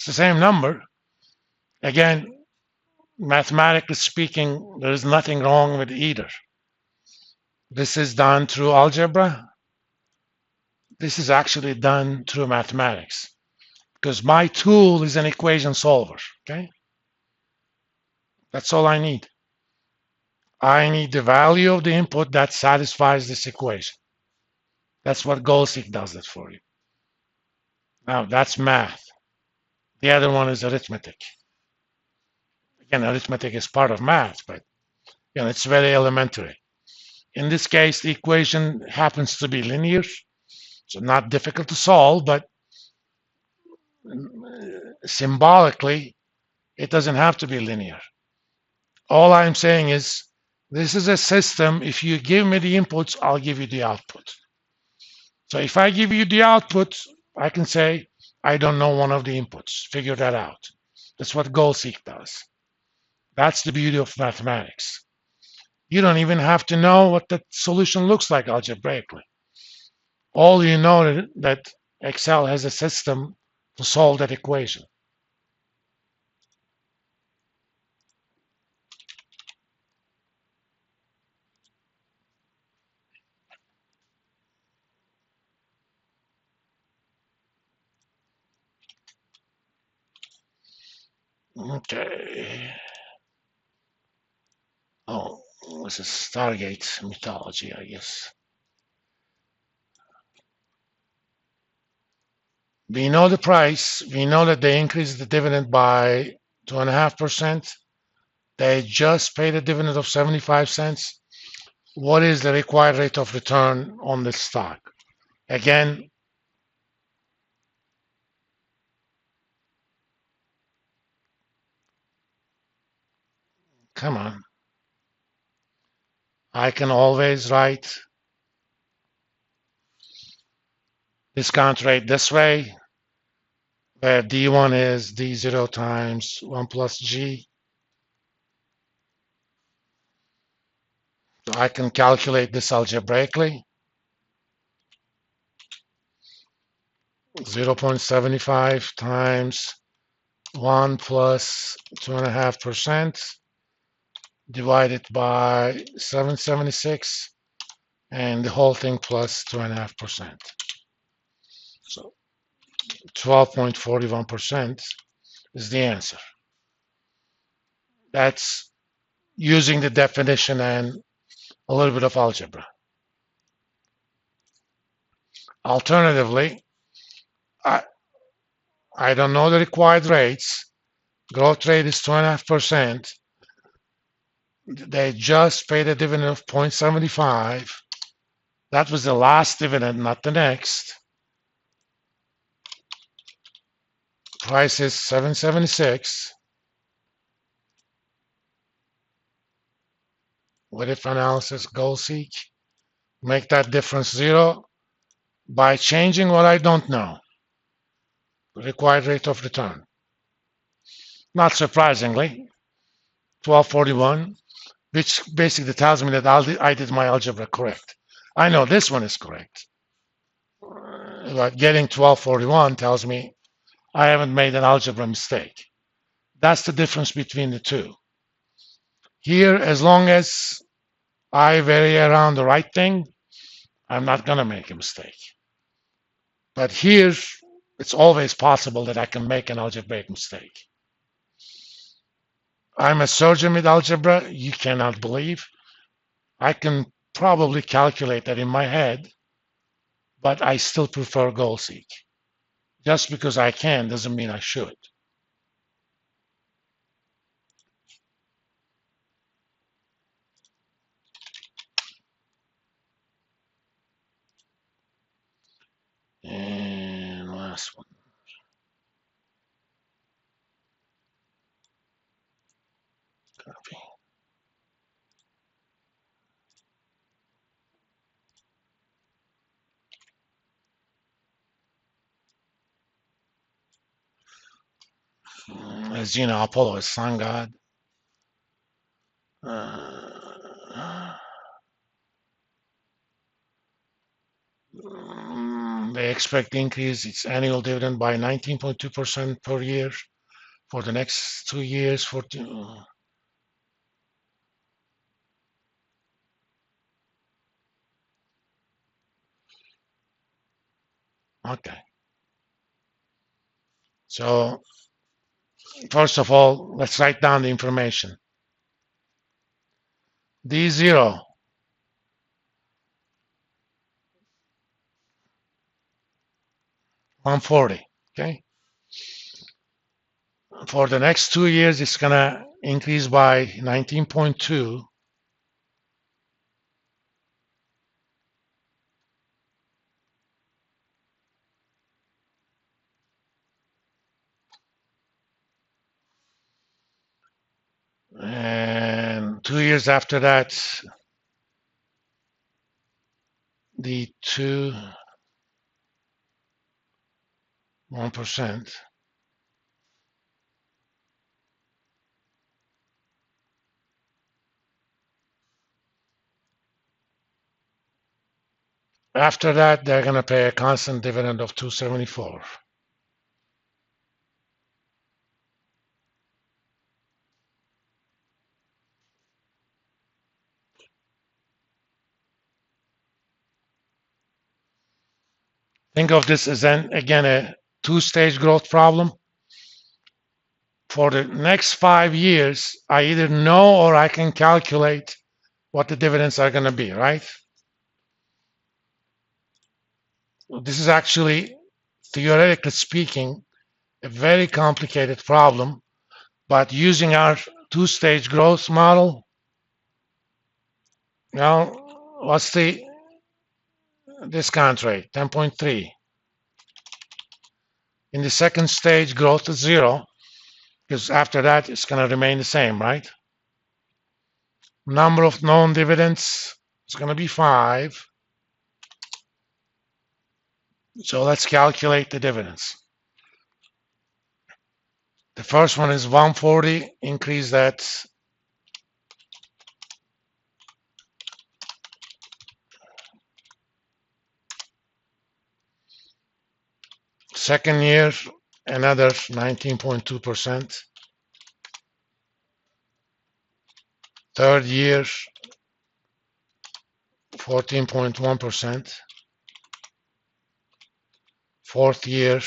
It's the same number. Again, mathematically speaking, there is nothing wrong with either. This is done through algebra. This is actually done through mathematics because my tool is an equation solver. Okay, that's all I need. I need the value of the input that satisfies this equation. That's what GoalSeek does it for you. Now that's math. The other one is arithmetic. Again, arithmetic is part of math, but it's very elementary. In this case, the equation happens to be linear, so not difficult to solve, but symbolically, it doesn't have to be linear. All I'm saying is this is a system. If you give me the inputs, I'll give you the output. So if I give you the output, I can say, I don't know one of the inputs. Figure that out. That's what GoalSeek does. That's the beauty of mathematics. You don't even have to know what the solution looks like algebraically. All you know that Excel has a system to solve that equation. Okay. Oh, this is Stargate mythology, I guess. We know the price. We know that they increased the dividend by 2.5%. They just paid a dividend of 75 cents. What is the required rate of return on this stock? Again, come on. I can always write discount rate this way, where D1 is D0 times 1 plus G. So I can calculate this algebraically. 0.75 times 1 plus 2.5% divided by 776 and the whole thing plus 2.5%. So 12.41% is the answer. That's using the definition and a little bit of algebra. Alternatively, I don't know the required rates. Growth rate is 2.5%. They just paid a dividend of 0.75. That was the last dividend, not the next. Price is 776. What if analysis, GoalSeek? Make that difference zero by changing what I don't know. Required rate of return. Not surprisingly, 1241, which basically tells me that I did my algebra correct. I know this one is correct. But getting 1241 tells me I haven't made an algebra mistake. That's the difference between the two. Here, as long as I vary around the right thing, I'm not going to make a mistake. But here, it's always possible that I can make an algebraic mistake. I'm a surgeon with algebra, you cannot believe. I can probably calculate that in my head, but I still prefer GoalSeek. Just because I can doesn't mean I should. And last one. Copy. As you know, Apollo is sun god. The expect to increase its annual dividend by 19.2% per year for the next 2 years. Okay. So first of all, let's write down the information. D0, 140. Okay. For the next 2 years, it's gonna increase by 19.2. And 2 years after that, the 1%. After that, they're going to pay a constant dividend of 274. Think of this as again a two-stage growth problem. For the next 5 years, I either know or I can calculate what the dividends are going to be, right? This is actually, theoretically speaking, a very complicated problem, but using our two-stage growth model, now, what's the discount rate? 10.3. In the second stage, growth is 0, because after that, it's going to remain the same, right? Number of known dividends is going to be 5. So let's calculate the dividends. The first one is 140, increase that second year, another 19.2%. Third year, 14.1%. Fourth year,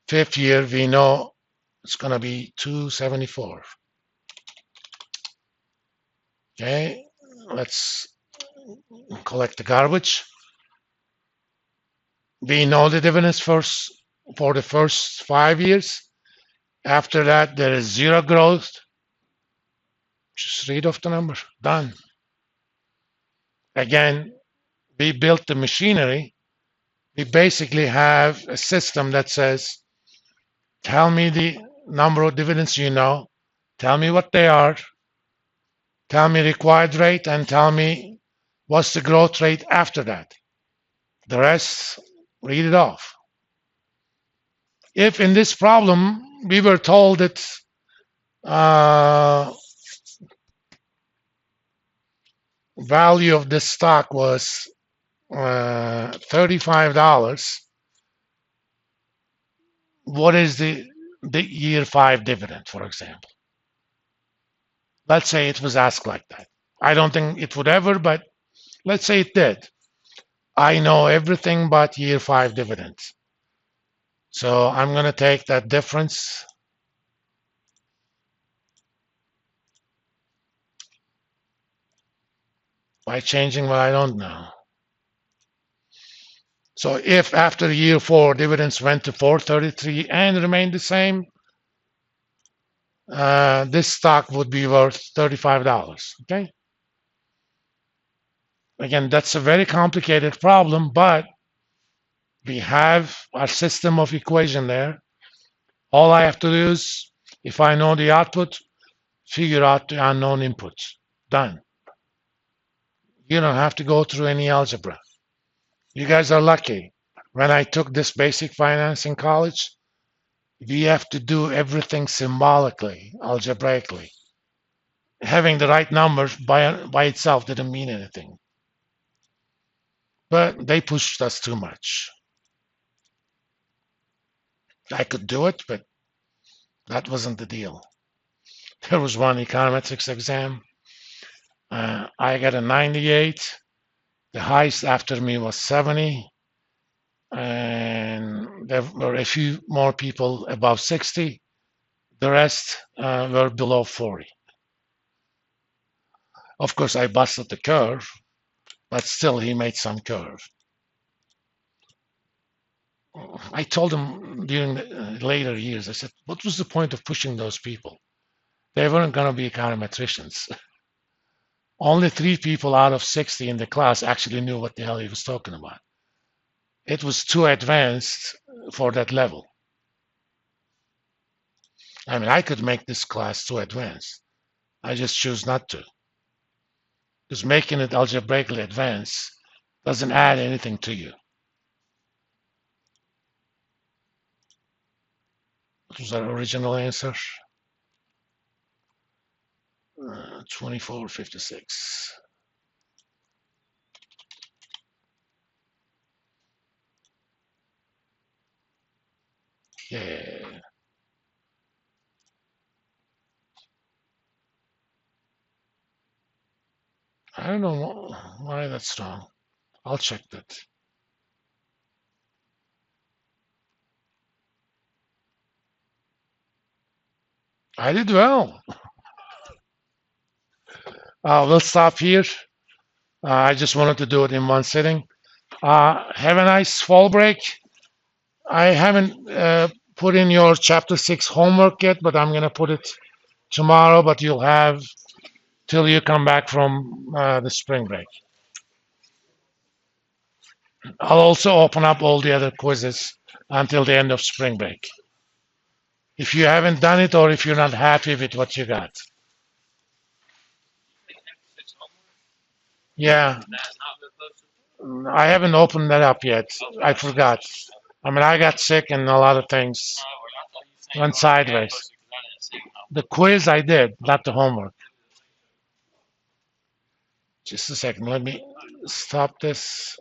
fifth year, we know it's going to be 274. Okay, let's collect the garbage. We know the dividends first for the first 5 years. After that, there is 0 growth. Just read off the number. Done. Again, we built the machinery. We basically have a system that says, tell me the number of dividends you know, tell me what they are, tell me required rate, and tell me what's the growth rate after that. The rest, read it off. If in this problem we were told that value of this stock was $35, what is the year 5 dividend, for example? Let's say it was asked like that. I don't think it would ever, but let's say it did. I know everything but year 5 dividends. So I'm going to take that difference by changing what I don't know. So if after year 4 dividends went to 433 and remained the same, this stock would be worth $35. Okay. Again, that's a very complicated problem, but we have our system of equation there. All I have to do is, if I know the output, figure out the unknown inputs. Done. You don't have to go through any algebra. You guys are lucky. When I took this basic finance in college, we have to do everything symbolically, algebraically. having the right numbers by itself didn't mean anything. But they pushed us too much. I could do it, but that wasn't the deal. There was one econometrics exam. I got a 98. The highest after me was 70. And there were a few more people above 60. The rest were below 40. Of course, I busted the curve, but still he made some curve. I told him during the later years, I said, what was the point of pushing those people? They weren't going to be econometricians. Only 3 people out of 60 in the class actually knew what the hell he was talking about. It was too advanced for that level. I mean, I could make this class too advanced. I just choose not to. Because making it algebraically advanced doesn't add anything to you. What was our original answer? 2456. Yeah. I don't know why that's wrong. I'll check that. I did well. We'll stop here. I just wanted to do it in one sitting. Have a nice fall break. I haven't put in your chapter 6 homework yet, but I'm going to put it tomorrow, but you'll have till you come back from the spring break. I'll also open up all the other quizzes until the end of spring break. If you haven't done it or if you're not happy with what you got. Yeah, I haven't opened that up yet. I forgot. I mean, I got sick and a lot of things went sideways. The quiz I did, not the homework. Just a second. Let me stop this.